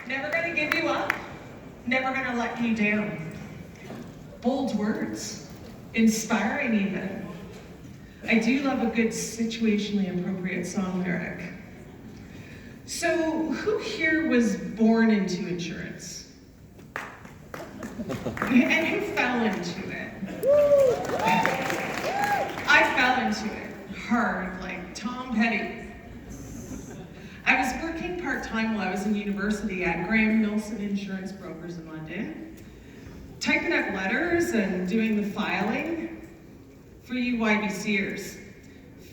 Never gonna give you up. Never gonna let you down. Bold words. Inspiring even. I do love a good situationally appropriate song lyric. So, who here was born into insurance? And who fell into it? I fell into it hard, like Tom Petty. I was working part-time while I was in university at Graham Milson Insurance Brokers in London, typing up letters and doing the filing. For you YBCers,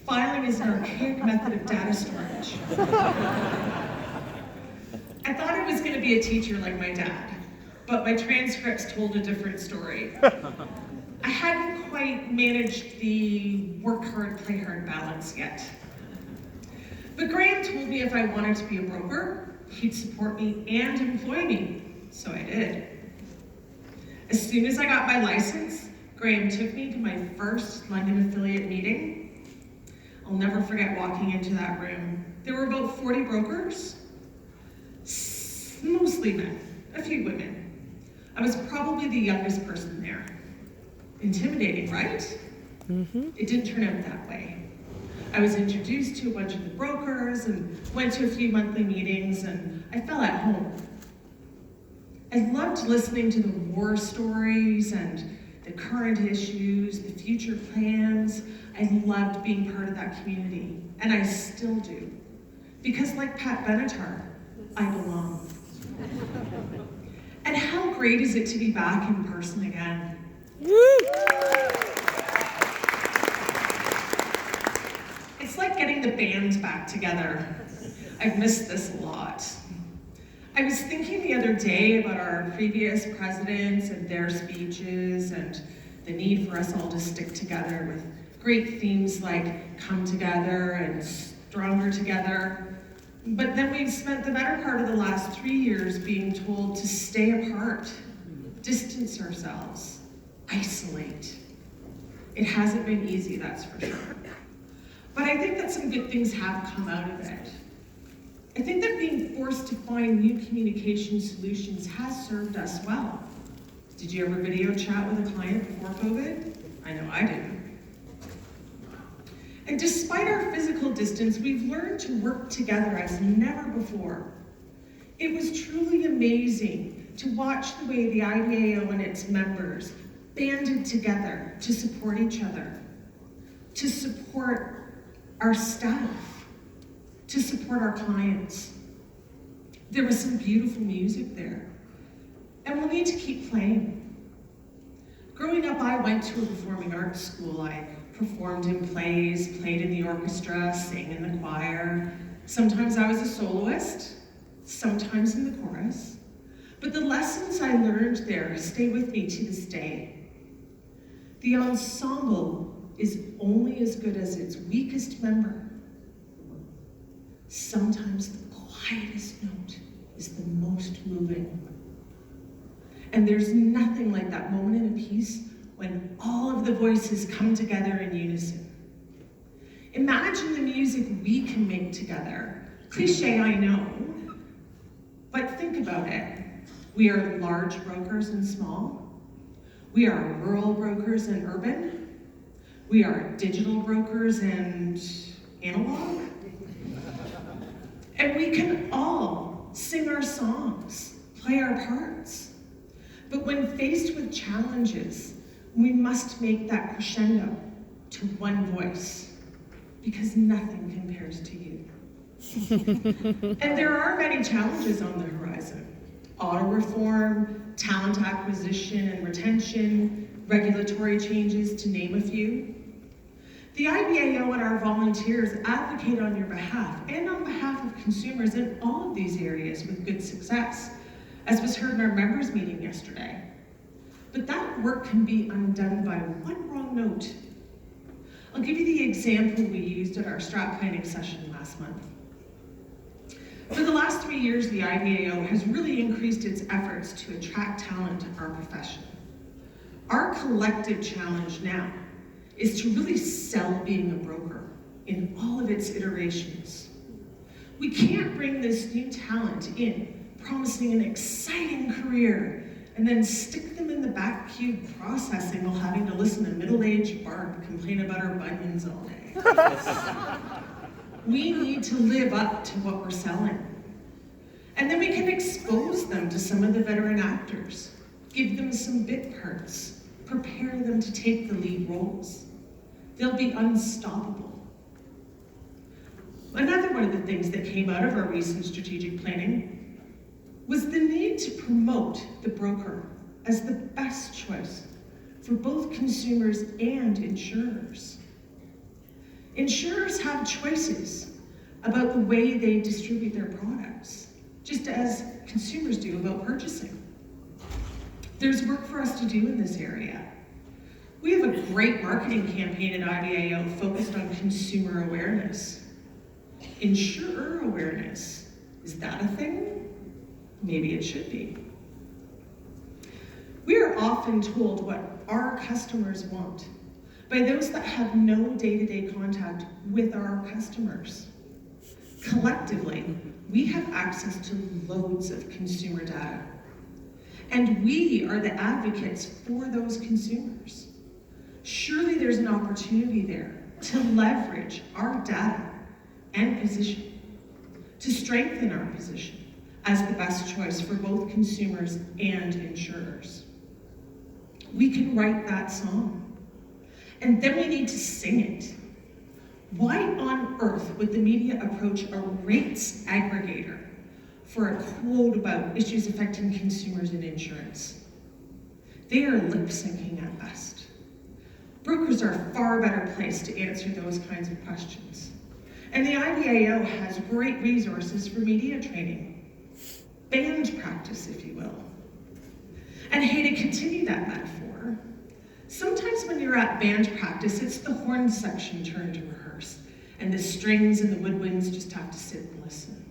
filing is an archaic method of data storage. I thought I was going to be a teacher like my dad, but my transcripts told a different story. I hadn't quite managed the work hard, play hard balance yet. But Graham told me if I wanted to be a broker, he'd support me and employ me, so I did. As soon as I got my license, Graham took me to my first London affiliate meeting. I'll never forget walking into that room. There were about 40 brokers, mostly men, a few women. I was probably the youngest person there. Intimidating, right? Mm-hmm. It didn't turn out that way. I was introduced to a bunch of the brokers and went to a few monthly meetings, and I felt at home. I loved listening to the war stories and the current issues, the future plans. I loved being part of that community, and I still do. Because like Pat Benatar, I belong. And how great is it to be back in person again? It's like getting the band back together. I've missed this a lot. I was thinking the other day about our previous presidents and their speeches and the need for us all to stick together with great themes like come together and stronger together. But then we've spent the better part of the last 3 years being told to stay apart, distance ourselves, isolate. It hasn't been easy, that's for sure. But I think that some good things have come out of it. I think that being forced to find new communication solutions has served us well. Did you ever video chat with a client before COVID? I know I did. And despite our physical distance, we've learned to work together as never before. It was truly amazing to watch the way the IBAO and its members banded together to support each other, to support our staff, to support our clients. There was some beautiful music there, and we'll need to keep playing. Growing up, I went to a performing arts school. I performed in plays, played in the orchestra, sang in the choir. Sometimes I was a soloist, sometimes in the chorus. But the lessons I learned there stay with me to this day. The ensemble is only as good as its weakest member. Sometimes the quietest note is the most moving. And there's nothing like that moment in a piece when all of the voices come together in unison. Imagine the music we can make together. Cliche, I know, but think about it. We are large brokers and small. We are rural brokers and urban. We are digital brokers and analog. And we can all sing our songs, play our parts. But when faced with challenges, we must make that crescendo to one voice, because nothing compares to you. And there are many challenges on the horizon. Auto reform, talent acquisition and retention, regulatory changes, to name a few. The IBAO and our volunteers advocate on your behalf and on behalf of consumers in all of these areas with good success, as was heard in our members meeting yesterday. But that work can be undone by one wrong note. I'll give you the example we used at our strat planning session last month. For the last 3 years, the IBAO has really increased its efforts to attract talent to our profession. Our collective challenge now is to really sell being a broker in all of its iterations. We can't bring this new talent in promising an exciting career, and then stick them in the back cube processing while having to listen to middle-aged Barb complain about her bunions all day. We need to live up to what we're selling. And then we can expose them to some of the veteran actors, give them some bit parts, prepare them to take the lead roles. They'll be unstoppable. Another one of the things that came out of our recent strategic planning was the need to promote the broker as the best choice for both consumers and insurers. Insurers have choices about the way they distribute their products, just as consumers do about purchasing. There's work for us to do in this area. We have a great marketing campaign at IBAO focused on consumer awareness. Insurer awareness, is that a thing? Maybe it should be. We are often told what our customers want by those that have no day-to-day contact with our customers. Collectively, we have access to loads of consumer data, and we are the advocates for those consumers. Surely there's an opportunity there to leverage our data and position to strengthen our position as the best choice for both consumers and insurers. We can write that song, and then we need to sing it. Why on earth would the media approach a rates aggregator for a quote about issues affecting consumers and insurance? They are lip syncing at best. Brokers are far better placed to answer those kinds of questions. And the IBAO has great resources for media training, band practice, if you will. And hey, to continue that metaphor, sometimes when you're at band practice, it's the horn section turn to rehearse, and the strings and the woodwinds just have to sit and listen.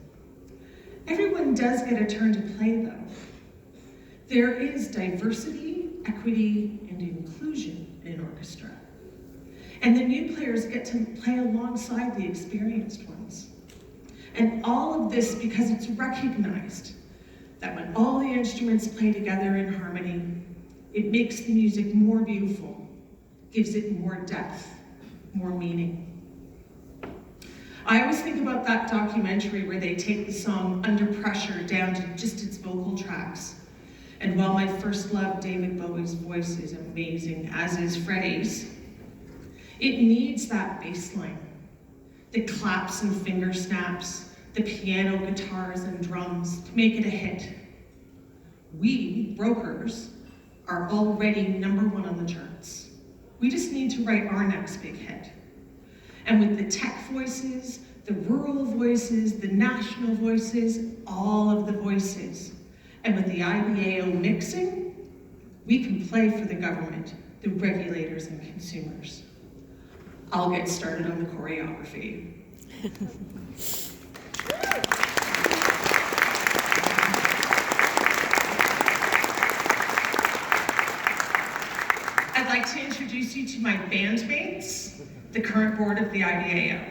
Everyone does get a turn to play, though. There is diversity, equity, and inclusion in an orchestra. And the new players get to play alongside the experienced ones. And all of this because it's recognized that when all the instruments play together in harmony, it makes the music more beautiful, gives it more depth, more meaning. I always think about that documentary where they take the song Under Pressure down to just its vocal tracks. And while my first love, David Bowie's voice, is amazing, as is Freddie's, it needs that bass line, the claps and finger snaps, the piano, guitars, and drums to make it a hit. We, brokers, are already #1 on the charts. We just need to write our next big hit. And with the tech voices, the rural voices, the national voices, all of the voices, and with the IBAO mixing, we can play for the government, the regulators, and consumers. I'll get started on the choreography. I'd like to introduce you to my bandmates, the current board of the IBAO.